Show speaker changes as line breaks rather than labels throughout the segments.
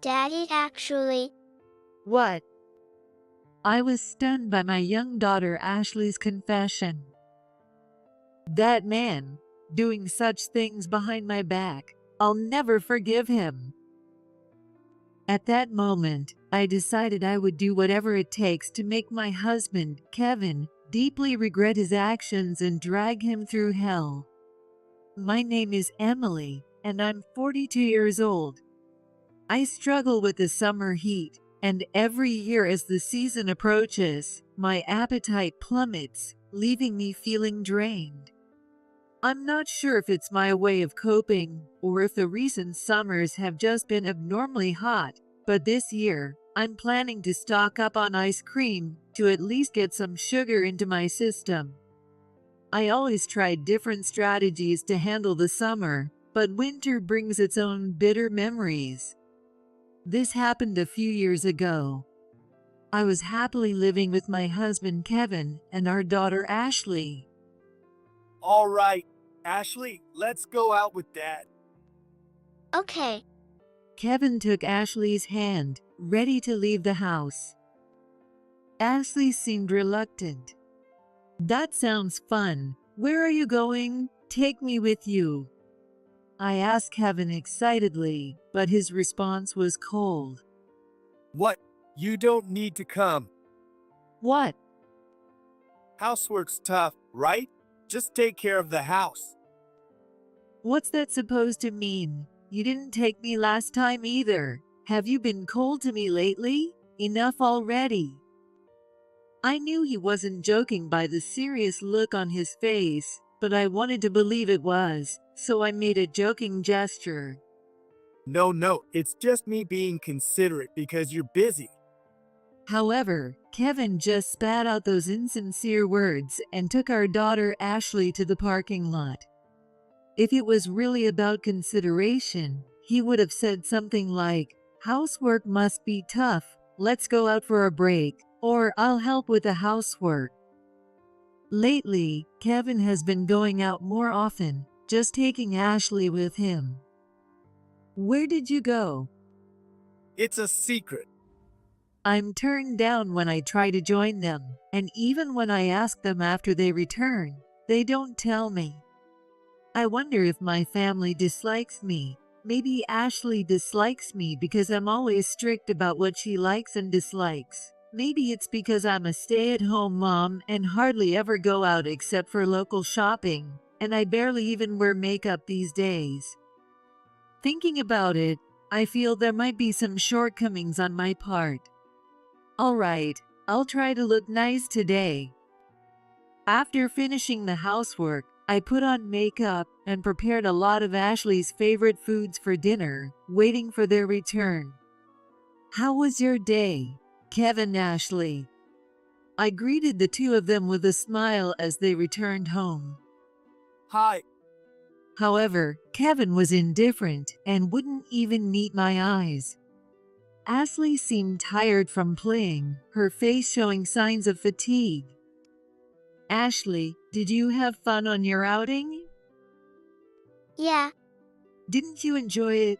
Daddy, actually.
What? I was stunned by my young daughter Ashley's confession. That man, doing such things behind my back, I'll never forgive him. At that moment, I decided I would do whatever it takes to make my husband, Kevin, deeply regret his actions and drag him through hell. My name is Emily, and I'm 42 years old. I struggle with the summer heat, and every year as the season approaches, my appetite plummets, leaving me feeling drained. I'm not sure if it's my way of coping or if the recent summers have just been abnormally hot, but this year, I'm planning to stock up on ice cream to at least get some sugar into my system. I always tried different strategies to handle the summer, but winter brings its own bitter memories. This happened a few years ago. I was happily living with my husband Kevin and our daughter Ashley.
All right, Ashley, let's go out with Dad.
Okay.
Kevin took Ashley's hand, ready to leave the house. Ashley seemed reluctant. That sounds fun. Where are you going? Take me with you. I asked Kevin excitedly, but his response was cold.
What? You don't need to come.
What?
Housework's tough, right? Just take care of the house.
What's that supposed to mean? You didn't take me last time either. Have you been cold to me lately? Enough already. I knew he wasn't joking by the serious look on his face, but I wanted to believe it was, so I made a joking gesture.
No, it's just me being considerate because you're busy.
However, Kevin just spat out those insincere words and took our daughter Ashley to the parking lot. If it was really about consideration, he would have said something like, "Housework must be tough, let's go out for a break," or "I'll help with the housework." Lately, Kevin has been going out more often, just taking Ashley with him. Where did you go?
It's a secret.
I'm turned down when I try to join them, and even when I ask them after they return, they don't tell me. I wonder if my family dislikes me. Maybe Ashley dislikes me because I'm always strict about what she likes and dislikes. Maybe it's because I'm a stay-at-home mom and hardly ever go out except for local shopping, and I barely even wear makeup these days. Thinking about it, I feel there might be some shortcomings on my part. Alright, I'll try to look nice today. After finishing the housework, I put on makeup and prepared a lot of Ashley's favorite foods for dinner, waiting for their return. How was your day, Kevin and Ashley? I greeted the two of them with a smile as they returned home.
Hi.
However, Kevin was indifferent and wouldn't even meet my eyes. Ashley seemed tired from playing, her face showing signs of fatigue. Ashley, did you have fun on your outing?
Yeah.
Didn't you enjoy it?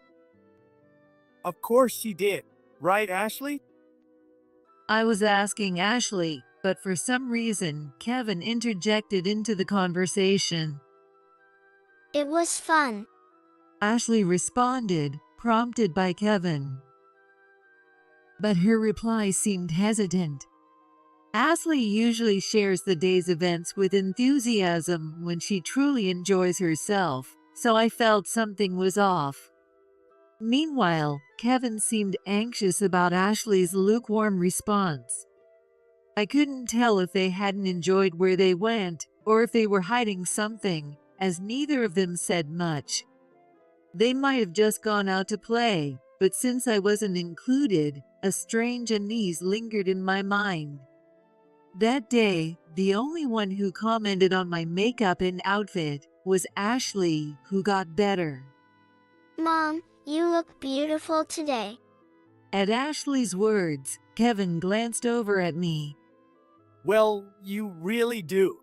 Of course she did. Right, Ashley?
I was asking Ashley, but for some reason, Kevin interjected into the conversation.
It was fun.
Ashley responded, prompted by Kevin. But her reply seemed hesitant. Ashley usually shares the day's events with enthusiasm when she truly enjoys herself, so I felt something was off. Meanwhile, Kevin seemed anxious about Ashley's lukewarm response. I couldn't tell if they hadn't enjoyed where they went or if they were hiding something, as neither of them said much. They might have just gone out to play, but since I wasn't included, a strange unease lingered in my mind. That day, the only one who commented on my makeup and outfit was Ashley, who got better.
Mom, you look beautiful today.
At Ashley's words, Kevin glanced over at me.
Well, you really do.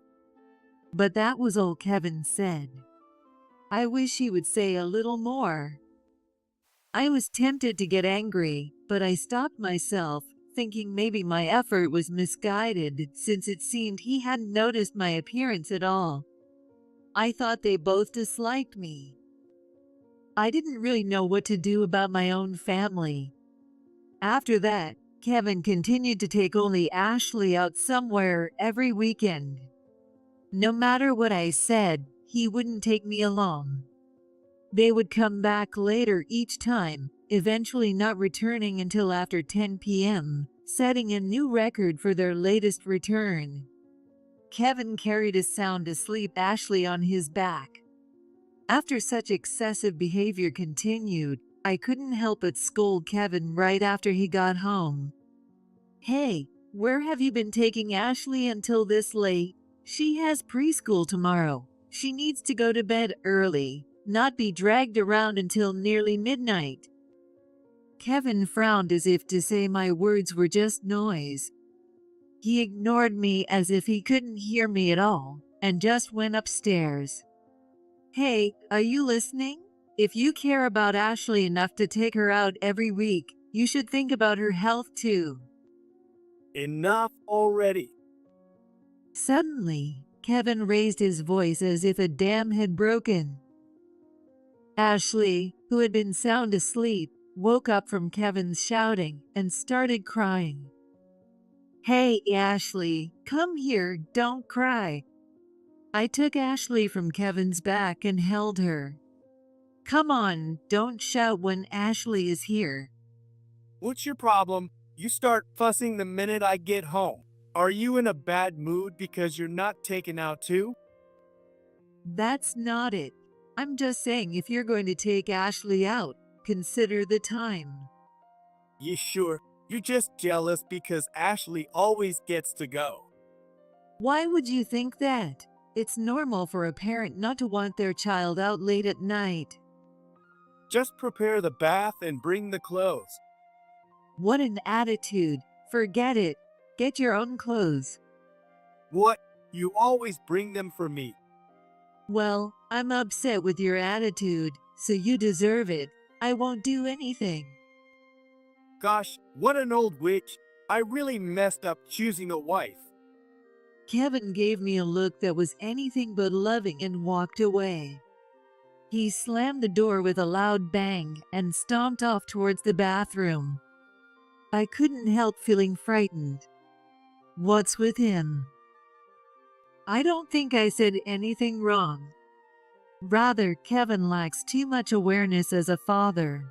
But that was all Kevin said. I wish he would say a little more. I was tempted to get angry, but I stopped myself, thinking maybe my effort was misguided since it seemed he hadn't noticed my appearance at all. I thought they both disliked me. I didn't really know what to do about my own family. After that, Kevin continued to take only Ashley out somewhere every weekend. No matter what I said, he wouldn't take me along. They would come back later each time, eventually not returning until after 10 p.m., setting a new record for their latest return. Kevin carried a sound asleep Ashley on his back. After such excessive behavior continued, I couldn't help but scold Kevin right after he got home. "Hey, where have you been taking Ashley until this late? She has preschool tomorrow. She needs to go to bed early, not be dragged around until nearly midnight." Kevin frowned as if to say my words were just noise. He ignored me as if he couldn't hear me at all, and just went upstairs. "Hey, are you listening? If you care about Ashley enough to take her out every week, you should think about her health too."
Enough already.
Suddenly, Kevin raised his voice as if a dam had broken. Ashley, who had been sound asleep, woke up from Kevin's shouting and started crying. "Hey, Ashley, come here, don't cry." I took Ashley from Kevin's back and held her. "Come on, don't shout when Ashley is here."
What's your problem? You start fussing the minute I get home. Are you in a bad mood because you're not taken out too?
"That's not it. I'm just saying if you're going to take Ashley out, consider the time."
You sure? You're just jealous because Ashley always gets to go.
Why would you think that? It's normal for a parent not to want their child out late at night.
Just prepare the bath and bring the clothes.
What an attitude. Forget it. Get your own clothes.
What? You always bring them for me.
Well, I'm upset with your attitude, so you deserve it. I won't do anything.
Gosh, what an old witch. I really messed up choosing a wife.
Kevin gave me a look that was anything but loving and walked away. He slammed the door with a loud bang and stomped off towards the bathroom. I couldn't help feeling frightened. What's with him? I don't think I said anything wrong. Rather, Kevin lacks too much awareness as a father.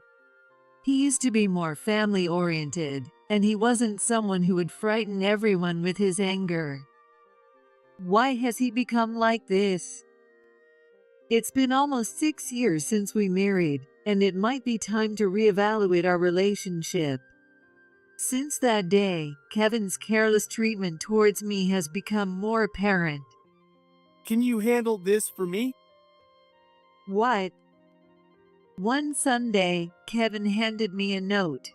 He used to be more family-oriented, and he wasn't someone who would frighten everyone with his anger. Why has he become like this? It's been almost 6 years since we married, and it might be time to reevaluate our relationship. Since that day, Kevin's careless treatment towards me has become more apparent.
Can you handle this for me?
What? One Sunday, Kevin handed me a note.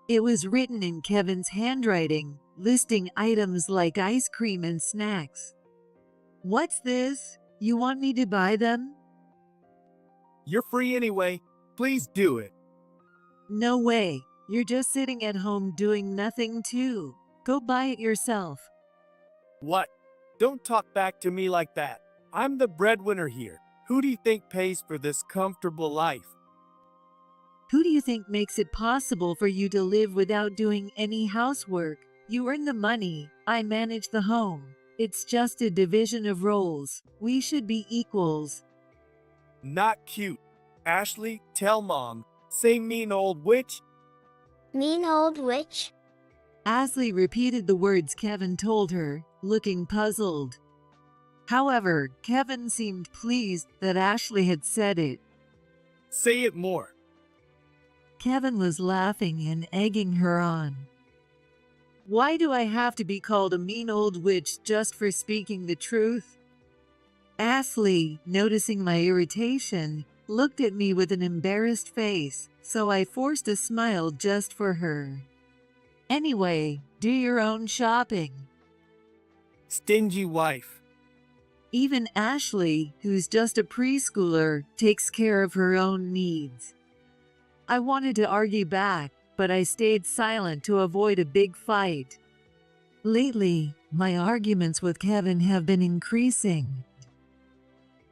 It was written in Kevin's handwriting, listing items like ice cream and snacks. What's this? You want me to buy them?
You're free anyway. Please do it.
No way. You're just sitting at home doing nothing too. Go buy it yourself.
What? Don't talk back to me like that. I'm the breadwinner here. Who do you think pays for this comfortable life?
Who do you think makes it possible for you to live without doing any housework? You earn the money. I manage the home. It's just a division of roles. We should be equals.
Not cute. Ashley, tell Mom. Say mean old witch.
Mean old witch?
Ashley repeated the words Kevin told her, looking puzzled. However, Kevin seemed pleased that Ashley had said it.
Say it more.
Kevin was laughing and egging her on. Why do I have to be called a mean old witch just for speaking the truth? Ashley, noticing my irritation, looked at me with an embarrassed face, so I forced a smile just for her. Anyway, do your own shopping.
Stingy wife.
Even Ashley, who's just a preschooler, takes care of her own needs. I wanted to argue back, but I stayed silent to avoid a big fight. Lately, my arguments with Kevin have been increasing.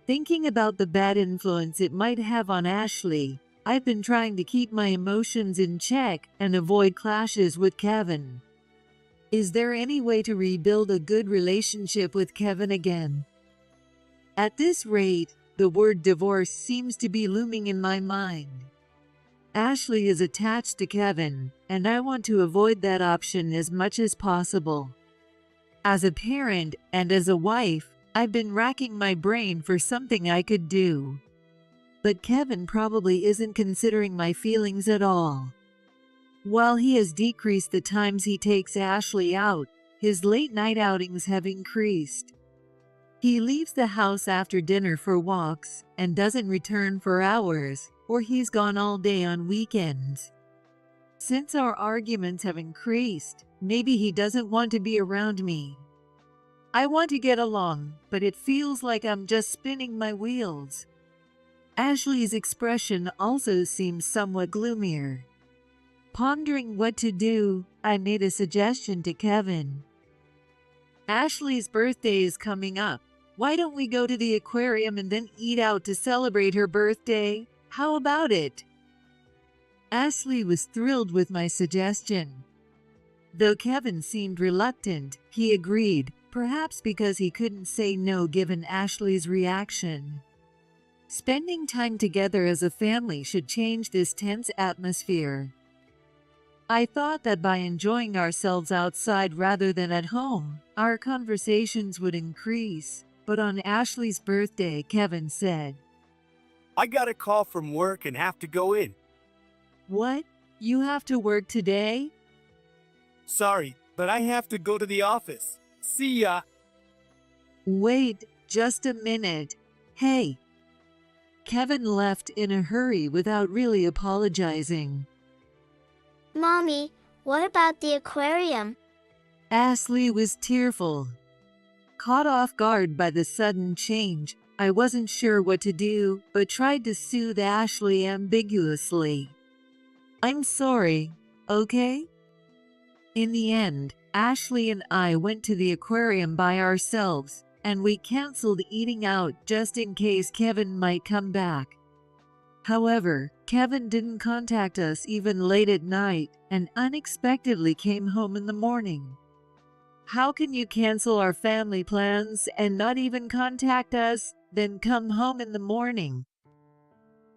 Thinking about the bad influence it might have on Ashley, I've been trying to keep my emotions in check and avoid clashes with Kevin. Is there any way to rebuild a good relationship with Kevin again? At this rate, the word divorce seems to be looming in my mind. Ashley is attached to Kevin, and I want to avoid that option as much as possible. As a parent and as a wife, I've been racking my brain for something I could do. But Kevin probably isn't considering my feelings at all. While he has decreased the times he takes Ashley out, his late-night outings have increased. He leaves the house after dinner for walks and doesn't return for hours, or he's gone all day on weekends. Since our arguments have increased, maybe he doesn't want to be around me. I want to get along, but it feels like I'm just spinning my wheels. Ashley's expression also seems somewhat gloomier. Pondering what to do, I made a suggestion to Kevin. Ashley's birthday is coming up. Why don't we go to the aquarium and then eat out to celebrate her birthday? How about it? Ashley was thrilled with my suggestion. Though Kevin seemed reluctant, he agreed, perhaps because he couldn't say no given Ashley's reaction. Spending time together as a family should change this tense atmosphere. I thought that by enjoying ourselves outside rather than at home, our conversations would increase. But on Ashley's birthday, Kevin said,
I got a call from work and have to go in.
"What? You have to work today?"
Sorry, but I have to go to the office. See ya.
Wait, just a minute. Hey. Kevin left in a hurry without really apologizing.
Mommy, what about the aquarium?
Ashley was tearful. Caught off guard by the sudden change, I wasn't sure what to do, but tried to soothe Ashley ambiguously. I'm sorry, okay? In the end, Ashley and I went to the aquarium by ourselves, and we canceled eating out just in case Kevin might come back. However, Kevin didn't contact us even late at night and unexpectedly came home in the morning. How can you cancel our family plans and not even contact us, then come home in the morning?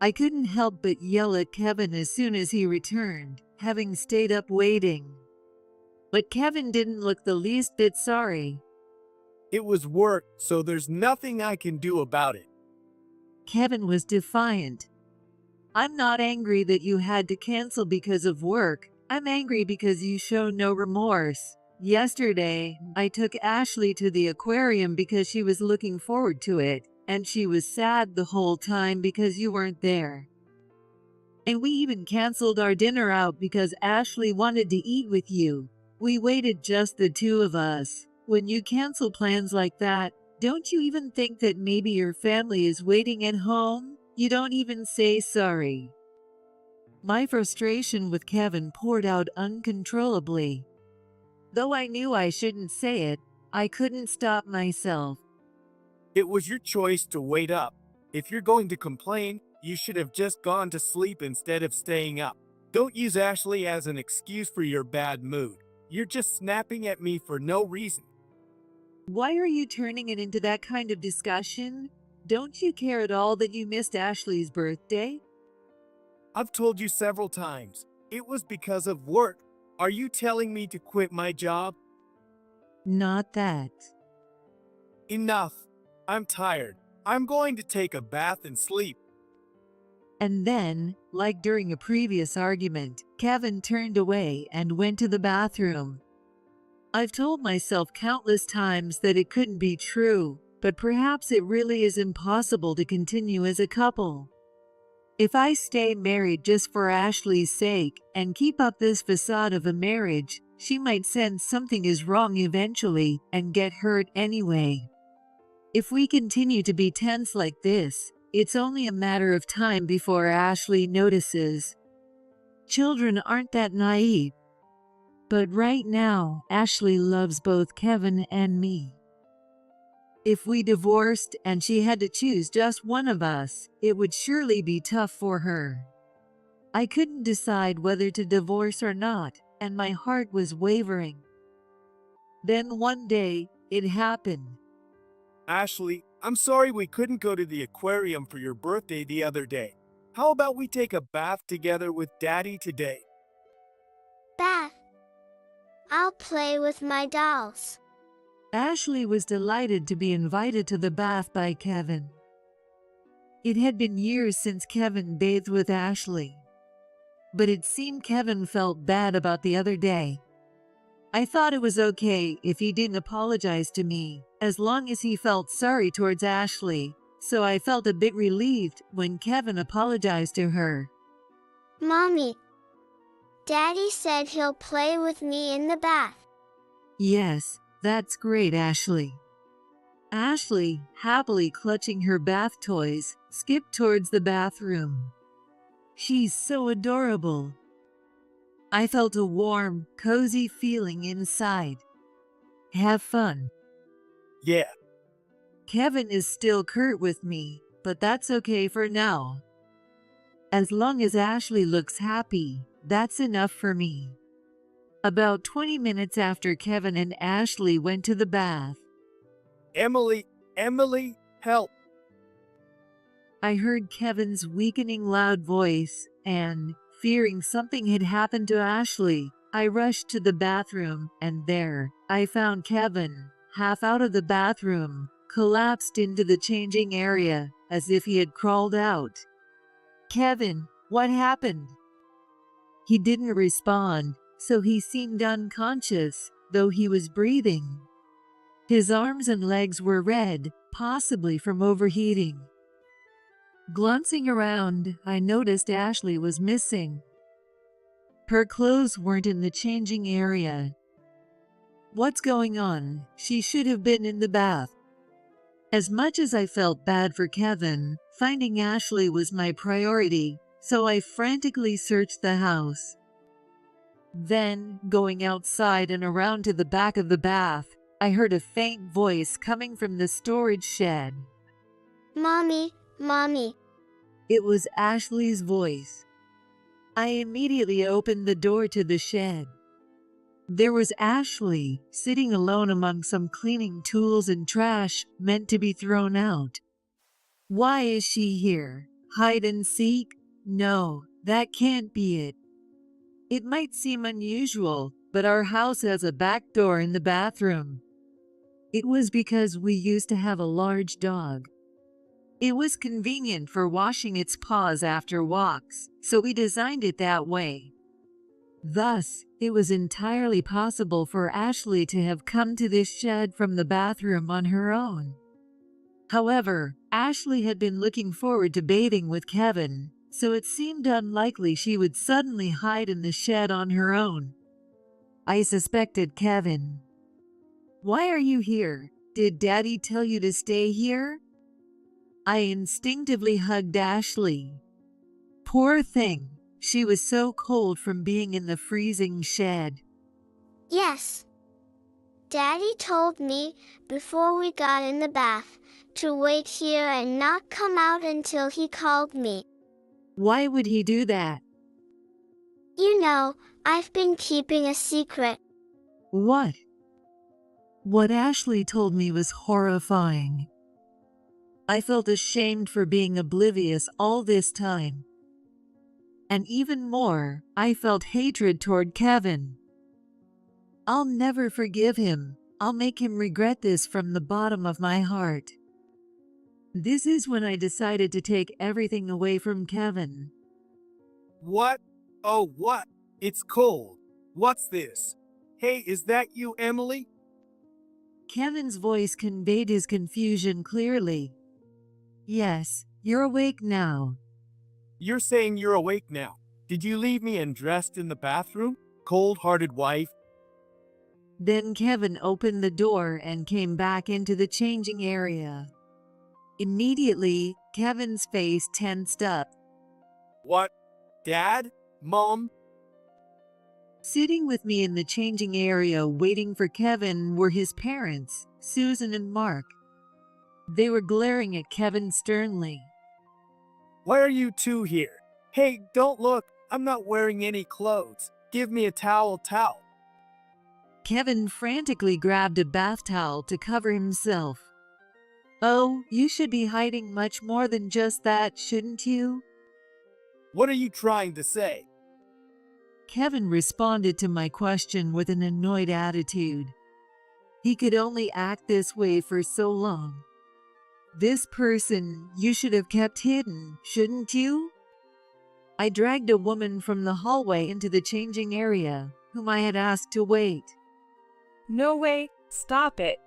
I couldn't help but yell at Kevin as soon as he returned, having stayed up waiting. But Kevin didn't look the least bit sorry.
It was work, so there's nothing I can do about it.
Kevin was defiant. I'm not angry that you had to cancel because of work. I'm angry because you show no remorse. Yesterday, I took Ashley to the aquarium because she was looking forward to it, and she was sad the whole time because you weren't there. And we even canceled our dinner out because Ashley wanted to eat with you. We waited just the two of us. When you cancel plans like that, don't you even think that maybe your family is waiting at home? You don't even say sorry. My frustration with Kevin poured out uncontrollably. Though I knew I shouldn't say it, I couldn't stop myself.
It was your choice to wait up. If you're going to complain, you should have just gone to sleep instead of staying up. Don't use Ashley as an excuse for your bad mood. You're just snapping at me for no reason.
Why are you turning it into that kind of discussion? Don't you care at all that you missed Ashley's birthday?
I've told you several times. It was because of work. Are you telling me to quit my job?
Not that.
Enough. I'm tired. I'm going to take a bath and sleep.
And then, like during a previous argument, Kevin turned away and went to the bathroom. I've told myself countless times that it couldn't be true, but perhaps it really is impossible to continue as a couple. If I stay married just for Ashley's sake and keep up this facade of a marriage, she might sense something is wrong eventually and get hurt anyway. If we continue to be tense like this, it's only a matter of time before Ashley notices. Children aren't that naive. But right now, Ashley loves both Kevin and me. If we divorced and she had to choose just one of us, it would surely be tough for her. I couldn't decide whether to divorce or not, and my heart was wavering. Then one day, it happened.
Ashley, I'm sorry we couldn't go to the aquarium for your birthday the other day. How about we take a bath together with Daddy today?
Bath. I'll play with my dolls.
Ashley was delighted to be invited to the bath by Kevin. It had been years since Kevin bathed with Ashley. But it seemed Kevin felt bad about the other day. I thought it was okay if he didn't apologize to me, as long as he felt sorry towards Ashley, so I felt a bit relieved when Kevin apologized to her.
Mommy, Daddy said he'll play with me in the bath.
Yes, that's great, Ashley. Ashley, happily clutching her bath toys, skipped towards the bathroom. She's so adorable. I felt a warm, cozy feeling inside. Have fun.
Yeah.
Kevin is still curt with me, but that's okay for now. As long as Ashley looks happy, that's enough for me. About 20 minutes after Kevin and Ashley went to the bath,
Emily, help.
I heard Kevin's weakening loud voice, and, fearing something had happened to Ashley, I rushed to the bathroom, and there, I found Kevin, half out of the bathroom, collapsed into the changing area, as if he had crawled out. Kevin, what happened? He didn't respond, so he seemed unconscious, though he was breathing. His arms and legs were red, possibly from overheating. Glancing around, I noticed Ashley was missing. Her clothes weren't in the changing area. What's going on? She should have been in the bath. As much as I felt bad for Kevin, finding Ashley was my priority, so I frantically searched the house. Then, going outside and around to the back of the bath, I heard a faint voice coming from the storage shed.
Mommy.
It was Ashley's voice. I immediately opened the door to the shed. There was Ashley, sitting alone among some cleaning tools and trash meant to be thrown out. Why is she here? Hide and seek? No, that can't be it. It might seem unusual, but our house has a back door in the bathroom. It was because we used to have a large dog. It was convenient for washing its paws after walks, so we designed it that way. Thus, it was entirely possible for Ashley to have come to this shed from the bathroom on her own. However, Ashley had been looking forward to bathing with Kevin, so it seemed unlikely she would suddenly hide in the shed on her own. I suspected Kevin. Why are you here? Did Daddy tell you to stay here? I instinctively hugged Ashley. Poor thing, she was so cold from being in the freezing shed.
Yes. Daddy told me, before we got in the bath, to wait here and not come out until he called me.
Why would he do that?
You know, I've been keeping a secret.
What? What Ashley told me was horrifying. I felt ashamed for being oblivious all this time. And even more, I felt hatred toward Kevin. I'll never forgive him. I'll make him regret this from the bottom of my heart. This is when I decided to take everything away from Kevin.
What? Oh, what? It's cold. What's this? Hey, is that you, Emily?
Kevin's voice conveyed his confusion clearly. Yes, you're awake now.
You're saying you're awake now. Did you leave me undressed in the bathroom? Cold-hearted wife.
Then Kevin opened the door and came back into the changing area. Immediately, Kevin's face tensed up.
What? Dad? Mom?
Sitting with me in the changing area waiting for Kevin were his parents, Susan and Mark. They were glaring at Kevin sternly.
Why are you two here? Hey, don't look. I'm not wearing any clothes. Give me a towel.
Kevin frantically grabbed a bath towel to cover himself. Oh, you should be hiding much more than just that, shouldn't you?
What are you trying to say?
Kevin responded to my question with an annoyed attitude. He could only act this way for so long. This person you should have kept hidden, shouldn't you? I dragged a woman from the hallway into the changing area, whom I had asked to wait.
No way, stop it.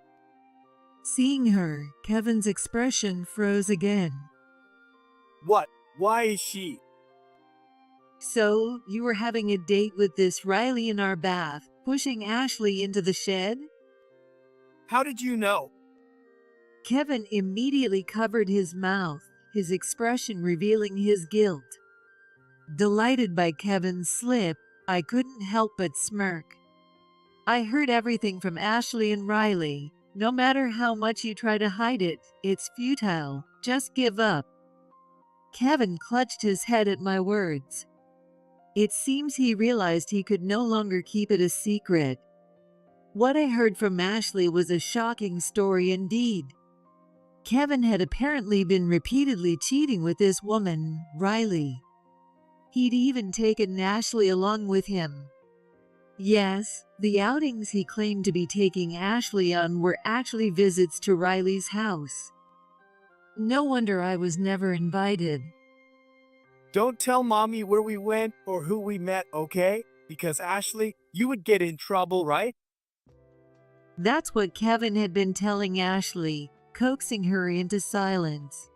Seeing her, Kevin's expression froze again.
What? Why is she?
So, you were having a date with this Riley in our bath, pushing Ashley into the shed?
How did you know?
Kevin immediately covered his mouth, his expression revealing his guilt. Delighted by Kevin's slip, I couldn't help but smirk. I heard everything from Ashley and Riley. No matter how much you try to hide it, it's futile. Just give up. Kevin clutched his head at my words. It seems he realized he could no longer keep it a secret. What I heard from Ashley was a shocking story indeed. Kevin had apparently been repeatedly cheating with this woman, Riley. He'd even taken Ashley along with him. Yes, the outings he claimed to be taking Ashley on were actually visits to Riley's house. No wonder I was never invited.
Don't tell Mommy where we went or who we met, okay? Because Ashley, you would get in trouble, right?
That's what Kevin had been telling Ashley, coaxing her into silence.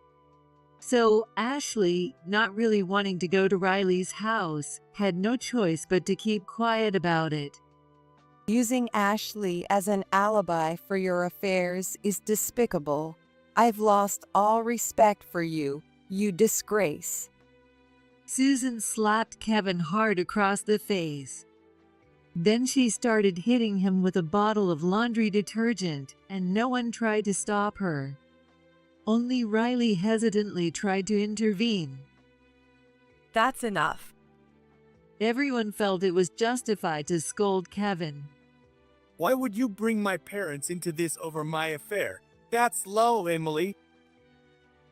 So Ashley, not really wanting to go to Riley's house, had no choice but to keep quiet about it.
Using Ashley as an alibi for your affairs is despicable. I've lost all respect for you, you disgrace.
Susan slapped Kevin hard across the face. Then she started hitting him with a bottle of laundry detergent, and no one tried to stop her. Only Riley hesitantly tried to intervene.
That's enough.
Everyone felt it was justified to scold Kevin.
Why would you bring my parents into this over my affair? That's low, Emily.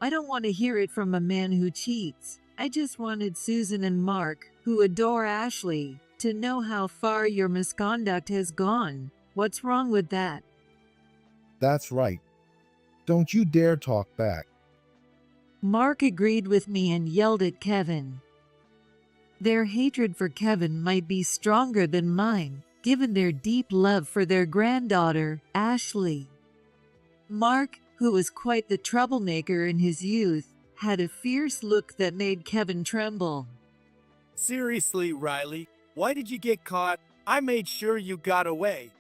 I don't want to hear it from a man who cheats. I just wanted Susan and Mark, who adore Ashley, to know how far your misconduct has gone. What's wrong with that?
That's right. Don't you dare talk back.
Mark agreed with me and yelled at Kevin. Their hatred for Kevin might be stronger than mine, given their deep love for their granddaughter, Ashley. Mark, who was quite the troublemaker in his youth, had a fierce look that made Kevin tremble.
Seriously, Riley, why did you get caught? I made sure you got away.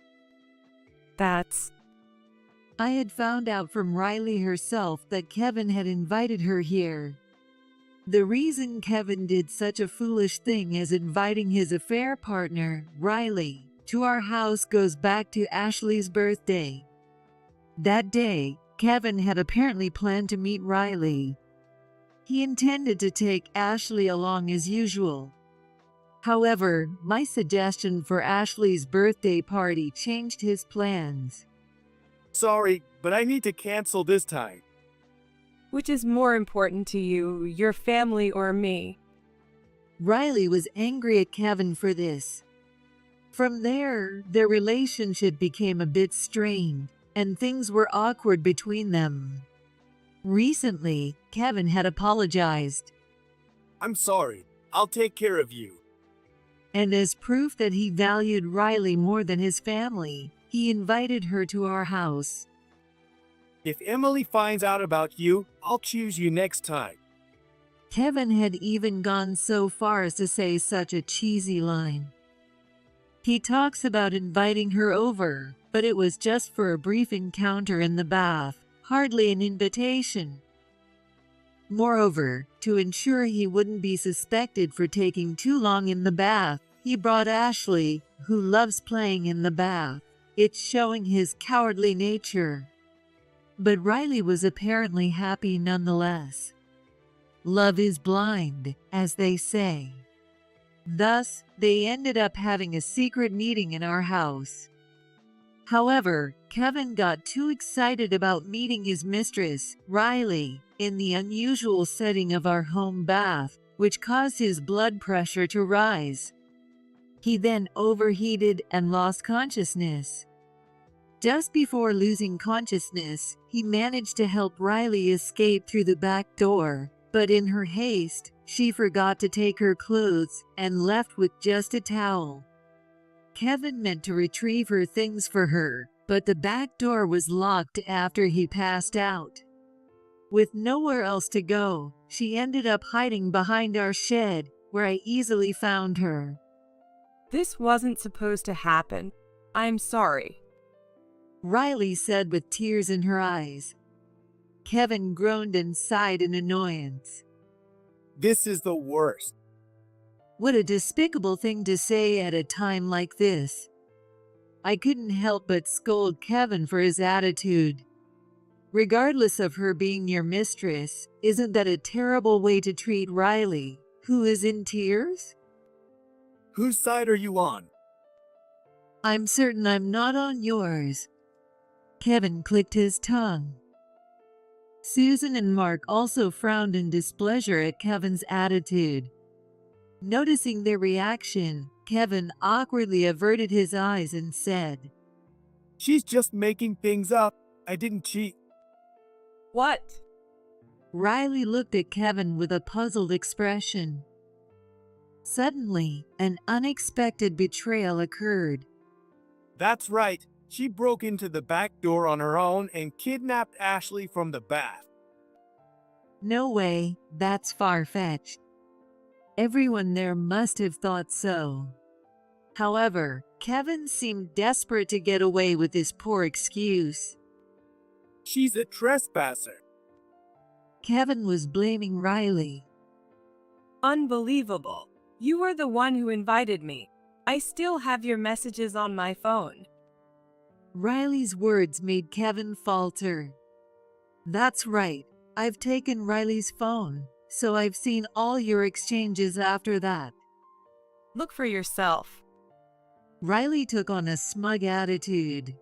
I had found out from Riley herself that Kevin had invited her here. The reason Kevin did such a foolish thing as inviting his affair partner, Riley, to our house goes back to Ashley's birthday. That day, Kevin had apparently planned to meet Riley. He intended to take Ashley along as usual. However, my suggestion for Ashley's birthday party changed his plans.
Sorry, but I need to cancel this time.
Which is more important to you, your family or me?
Riley was angry at Kevin for this. From there, their relationship became a bit strained, and things were awkward between them. Recently, Kevin had apologized.
I'm sorry. I'll take care of you.
And as proof that he valued Riley more than his family, he invited her to our house.
If Emily finds out about you, I'll choose you next time.
Kevin had even gone so far as to say such a cheesy line. He talks about inviting her over, but it was just for a brief encounter in the bath, hardly an invitation. Moreover, to ensure he wouldn't be suspected for taking too long in the bath, he brought Ashley, who loves playing in the bath. It's showing his cowardly nature. But Riley was apparently happy nonetheless. Love is blind, as they say. Thus, they ended up having a secret meeting in our house. However, Kevin got too excited about meeting his mistress, Riley, in the unusual setting of our home bath, which caused his blood pressure to rise. He then overheated and lost consciousness. Just before losing consciousness, he managed to help Riley escape through the back door, but in her haste, she forgot to take her clothes and left with just a towel. Kevin meant to retrieve her things for her, but the back door was locked after he passed out. With nowhere else to go, she ended up hiding behind our shed, where I easily found her.
This wasn't supposed to happen. I'm sorry.
Riley said with tears in her eyes. Kevin groaned and sighed in annoyance.
This is the worst.
What a despicable thing to say at a time like this. I couldn't help but scold Kevin for his attitude. Regardless of her being your mistress, isn't that a terrible way to treat Riley, who is in tears?
Whose side are you on?
I'm certain I'm not on yours. Kevin clicked his tongue. Susan and Mark also frowned in displeasure at Kevin's attitude. Noticing their reaction, Kevin awkwardly averted his eyes and said,
She's just making things up. I didn't cheat.
What?
Riley looked at Kevin with a puzzled expression. Suddenly, an unexpected betrayal occurred.
That's right. She broke into the back door on her own and kidnapped Ashley from the bath.
No way, that's far-fetched. Everyone there must have thought so. However, Kevin seemed desperate to get away with his poor excuse.
She's a trespasser.
Kevin was blaming Riley.
Unbelievable. You were the one who invited me. I still have your messages on my phone.
Riley's words made Kevin falter. That's right, I've taken Riley's phone, so I've seen all your exchanges after that.
Look for yourself.
Riley took on a smug attitude.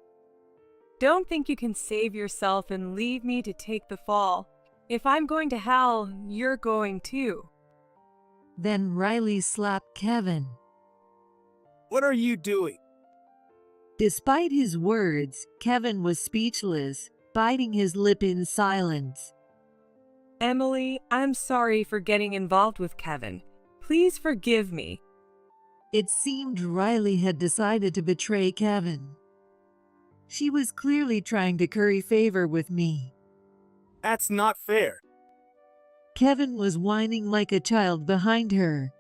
Don't think you can save yourself and leave me to take the fall. If I'm going to hell, you're going too.
Then Riley slapped Kevin.
What are you doing?
Despite his words, Kevin was speechless, biting his lip in silence.
Emily, I'm sorry for getting involved with Kevin. Please forgive me.
It seemed Riley had decided to betray Kevin. She was clearly trying to curry favor with me.
That's not fair.
Kevin was whining like a child behind her.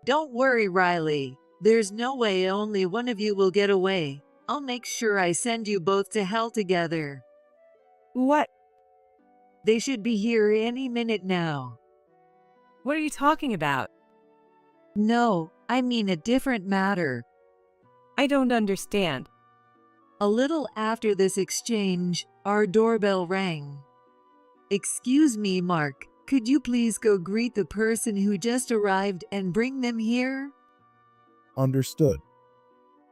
Don't worry, Riley. There's no way only one of you will get away. I'll make sure I send you both to hell together.
What?
They should be here any minute now.
What are you talking about?
No, I mean a different matter.
I don't understand.
A little after this exchange, our doorbell rang. Excuse me, Mark. Could you please go greet the person who just arrived and bring them here?
Understood.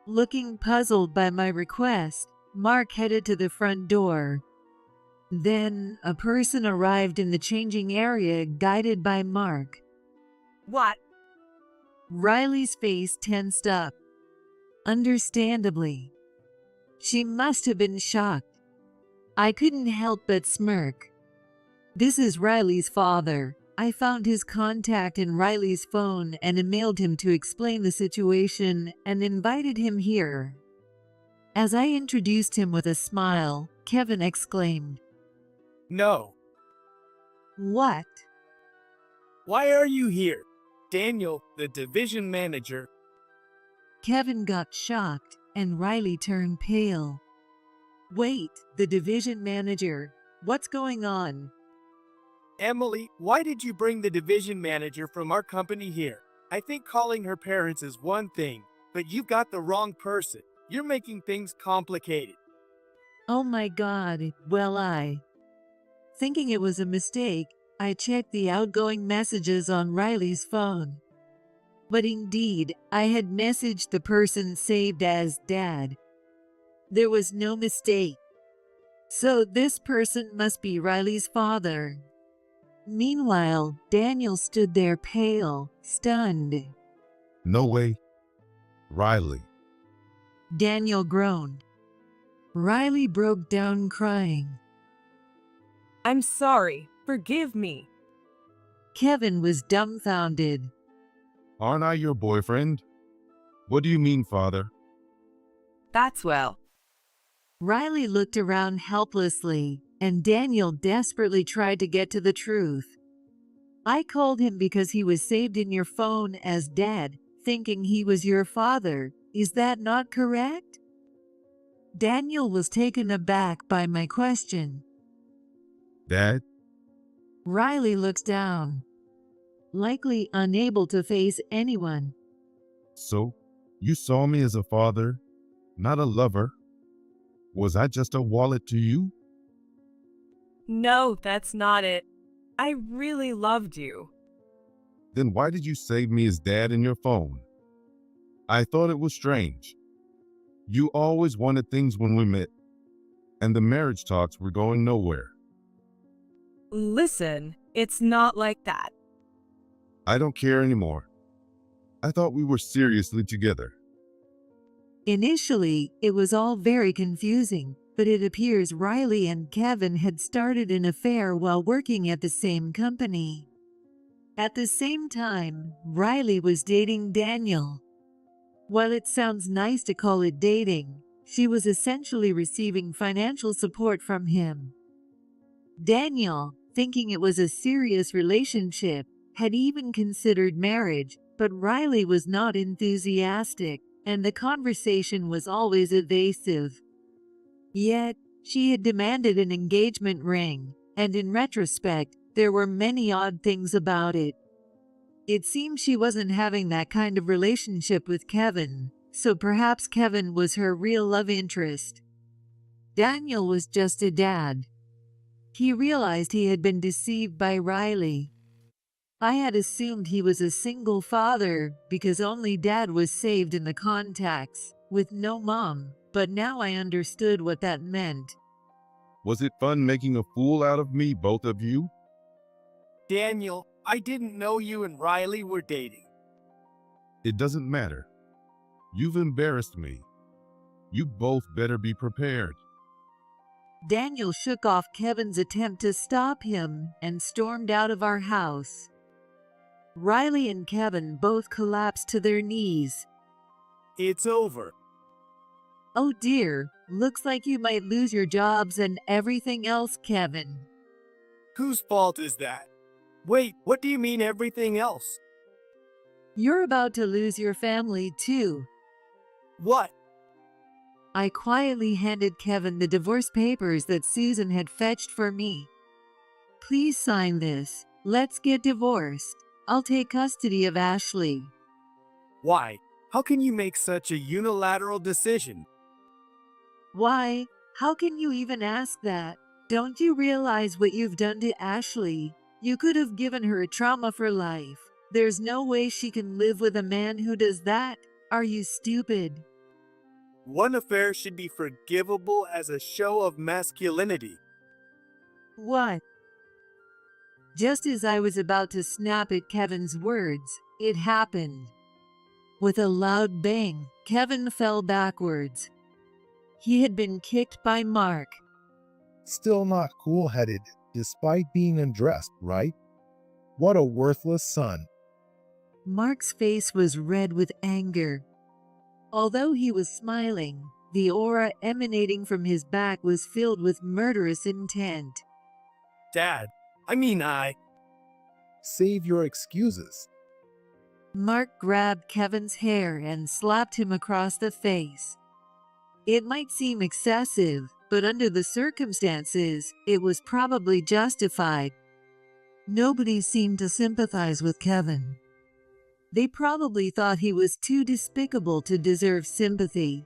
Looking puzzled by my request, Mark headed to the front door. Then, a person arrived in the changing area guided by Mark.
What?
Riley's face tensed up. Understandably. She must have been shocked. I couldn't help but smirk. This is Riley's father. I found his contact in Riley's phone and emailed him to explain the situation and invited him here. As I introduced him with a smile, Kevin exclaimed,
No.
What?
Why are you here? Daniel, the division manager.
Kevin got shocked, and Riley turned pale. Wait, the division manager? What's going on?
Emily, why did you bring the division manager from our company here? I think calling her parents is one thing, but you've got the wrong person. You're making things complicated.
Oh my God, thinking it was a mistake, I checked the outgoing messages on Riley's phone. But indeed, I had messaged the person saved as Dad. There was no mistake. So this person must be Riley's father. Meanwhile, Daniel stood there pale, stunned.
No way. Riley.
Daniel groaned. Riley broke down crying.
I'm sorry. Forgive me.
Kevin was dumbfounded.
Aren't I your boyfriend? What do you mean, father?
That's well.
Riley looked around helplessly, and Daniel desperately tried to get to the truth. I called him because he was saved in your phone as Dad, thinking he was your father. Is that not correct? Daniel was taken aback by my question.
Dad?
Riley looks down, likely unable to face anyone.
So, you saw me as a father, not a lover? Was I just a wallet to you?
No, that's not it. I really loved you.
Then why did you save me as Dad in your phone? I thought it was strange. You always wanted things when we met, and the marriage talks were going nowhere.
Listen, it's not like that.
I don't care anymore. I thought we were seriously together.
Initially, it was all very confusing, but it appears Riley and Kevin had started an affair while working at the same company. At the same time, Riley was dating Daniel. While it sounds nice to call it dating, she was essentially receiving financial support from him. Daniel, thinking it was a serious relationship, had even considered marriage, but Riley was not enthusiastic, and the conversation was always evasive. Yet, she had demanded an engagement ring, and in retrospect, there were many odd things about it. It seemed she wasn't having that kind of relationship with Kevin, so perhaps Kevin was her real love interest. Daniel was just a dad. He realized he had been deceived by Riley. I had assumed he was a single father because only Dad was saved in the contacts, with no mom, but now I understood what that meant.
Was it fun making a fool out of me, both of you?
Daniel, I didn't know you and Riley were dating.
It doesn't matter. You've embarrassed me. You both better be prepared.
Daniel shook off Kevin's attempt to stop him and stormed out of our house. Riley and Kevin both collapsed to their knees.
It's over.
Oh dear, looks like you might lose your jobs and everything else, Kevin.
Whose fault is that? Wait, what do you mean everything else?
You're about to lose your family too.
What?
I quietly handed Kevin the divorce papers that Susan had fetched for me. Please sign this. Let's get divorced. I'll take custody of Ashley.
Why? How can you make such a unilateral decision?
Why? How can you even ask that? Don't you realize what you've done to Ashley? You could have given her a trauma for life. There's no way she can live with a man who does that. Are you stupid?
One affair should be forgivable as a show of masculinity.
What? Just as I was about to snap at Kevin's words, it happened. With a loud bang, Kevin fell backwards. He had been kicked by Mark.
Still not cool-headed, despite being undressed, right? What a worthless son.
Mark's face was red with anger. Although he was smiling, the aura emanating from his back was filled with murderous intent.
Dad,
Save your excuses.
Mark grabbed Kevin's hair and slapped him across the face. It might seem excessive, but under the circumstances, it was probably justified. Nobody seemed to sympathize with Kevin. They probably thought he was too despicable to deserve sympathy.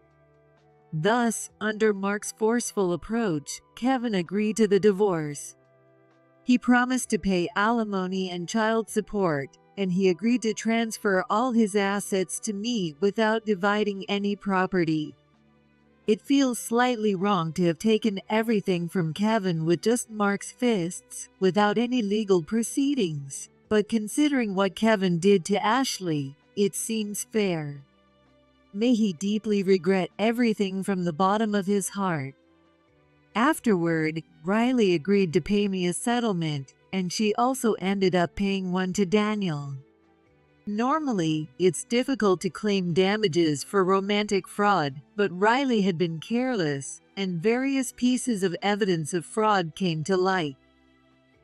Thus, under Mark's forceful approach, Kevin agreed to the divorce. He promised to pay alimony and child support, and he agreed to transfer all his assets to me without dividing any property. It feels slightly wrong to have taken everything from Kevin with just Mark's fists, without any legal proceedings, but considering what Kevin did to Ashley, it seems fair. May he deeply regret everything from the bottom of his heart. Afterward, Riley agreed to pay me a settlement, and she also ended up paying one to Daniel. Normally, it's difficult to claim damages for romantic fraud, but Riley had been careless, and various pieces of evidence of fraud came to light.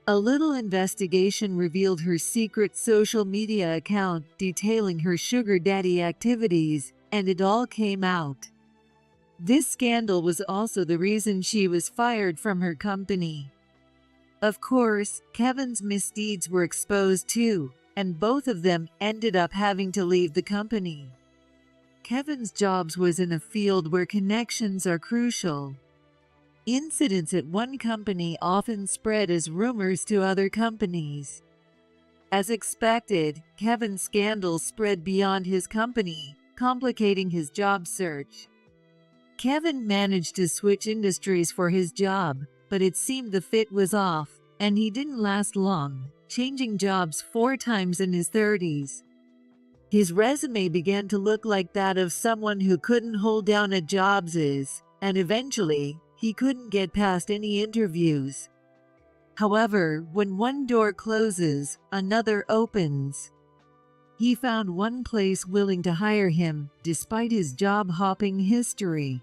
A little investigation revealed her secret social media account detailing her sugar daddy activities, and it all came out. This scandal was also the reason she was fired from her company. Of course, Kevin's misdeeds were exposed too, and both of them ended up having to leave the company. Kevin's job was in a field where connections are crucial. Incidents at one company often spread as rumors to other companies. As expected, Kevin's scandal spread beyond his company, complicating his job search. Kevin managed to switch industries for his job, but it seemed the fit was off, and he didn't last long, changing jobs 4 times in his 30s. His resume began to look like that of someone who couldn't hold down a job's, and eventually, he couldn't get past any interviews. However, when one door closes, another opens. He found one place willing to hire him, despite his job-hopping history.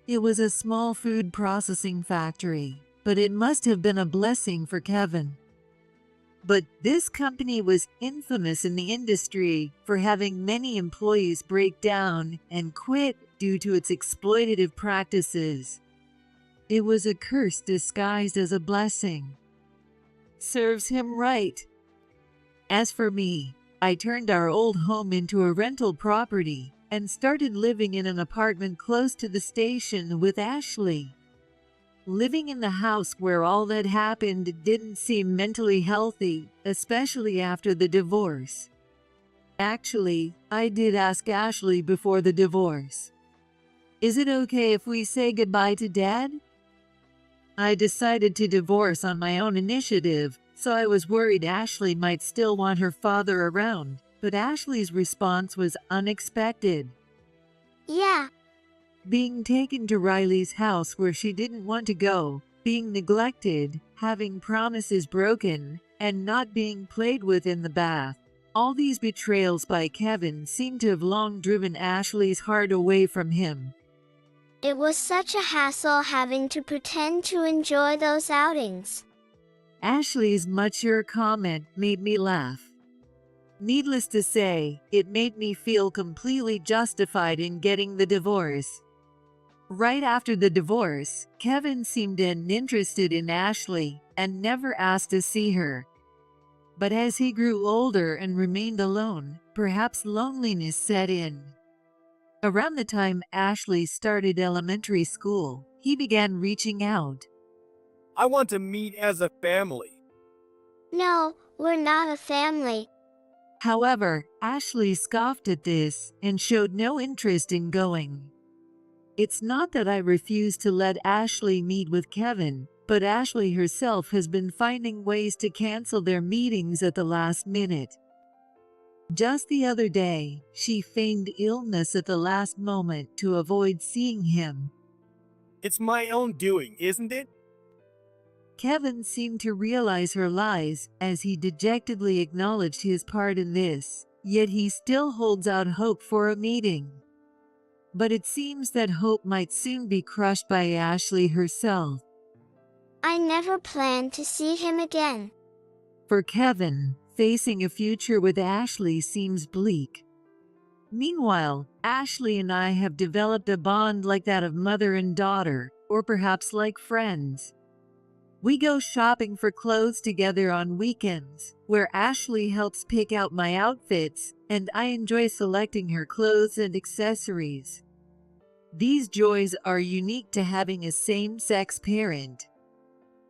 It was a small food processing factory, but it must have been a blessing for Kevin. But this company was infamous in the industry for having many employees break down and quit due to its exploitative practices. It was a curse disguised as a blessing. Serves him right. As for me, I turned our old home into a rental property and started living in an apartment close to the station with Ashley. Living in the house where all that happened didn't seem mentally healthy, especially after the divorce. Actually, I did ask Ashley before the divorce. Is it okay if we say goodbye to Dad? I decided to divorce on my own initiative, so I was worried Ashley might still want her father around, but Ashley's response was unexpected.
Yeah.
Being taken to Riley's house where she didn't want to go, being neglected, having promises broken, and not being played with in the bath. All these betrayals by Kevin seemed to have long driven Ashley's heart away from him.
It was such a hassle having to pretend to enjoy those outings.
Ashley's mature comment made me laugh. Needless to say, it made me feel completely justified in getting the divorce. Right after the divorce, Kevin seemed uninterested in Ashley and never asked to see her. But as he grew older and remained alone, perhaps loneliness set in. Around the time Ashley started elementary school, he began reaching out.
I want to meet as a family.
No, we're not a family.
However, Ashley scoffed at this and showed no interest in going. It's not that I refuse to let Ashley meet with Kevin, but Ashley herself has been finding ways to cancel their meetings at the last minute. Just the other day, she feigned illness at the last moment to avoid seeing him.
It's my own doing, isn't it?
Kevin seemed to realize her lies as he dejectedly acknowledged his part in this, yet he still holds out hope for a meeting. But it seems that hope might soon be crushed by Ashley herself.
I never planned to see him again.
For Kevin, facing a future with Ashley seems bleak. Meanwhile, Ashley and I have developed a bond like that of mother and daughter, or perhaps like friends. We go shopping for clothes together on weekends, where Ashley helps pick out my outfits, and I enjoy selecting her clothes and accessories. These joys are unique to having a same-sex parent.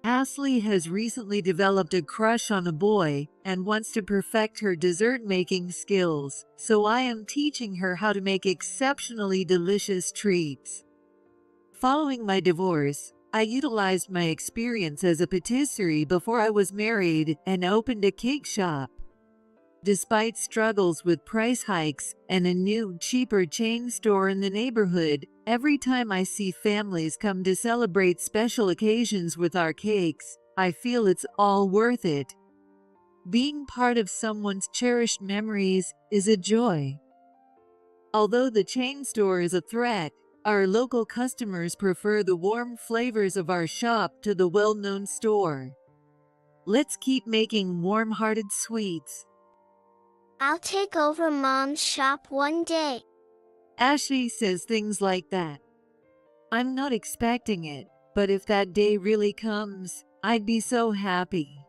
Ashley has recently developed a crush on a boy and wants to perfect her dessert-making skills, so I am teaching her how to make exceptionally delicious treats. Following my divorce, I utilized my experience as a patisserie before I was married and opened a cake shop. Despite struggles with price hikes and a new, cheaper chain store in the neighborhood, every time I see families come to celebrate special occasions with our cakes, I feel it's all worth it. Being part of someone's cherished memories is a joy. Although the chain store is a threat, our local customers prefer the warm flavors of our shop to the well-known store. Let's keep making warm-hearted sweets.
I'll take over Mom's shop one day.
Ashley says things like that. I'm not expecting it, but if that day really comes, I'd be so happy.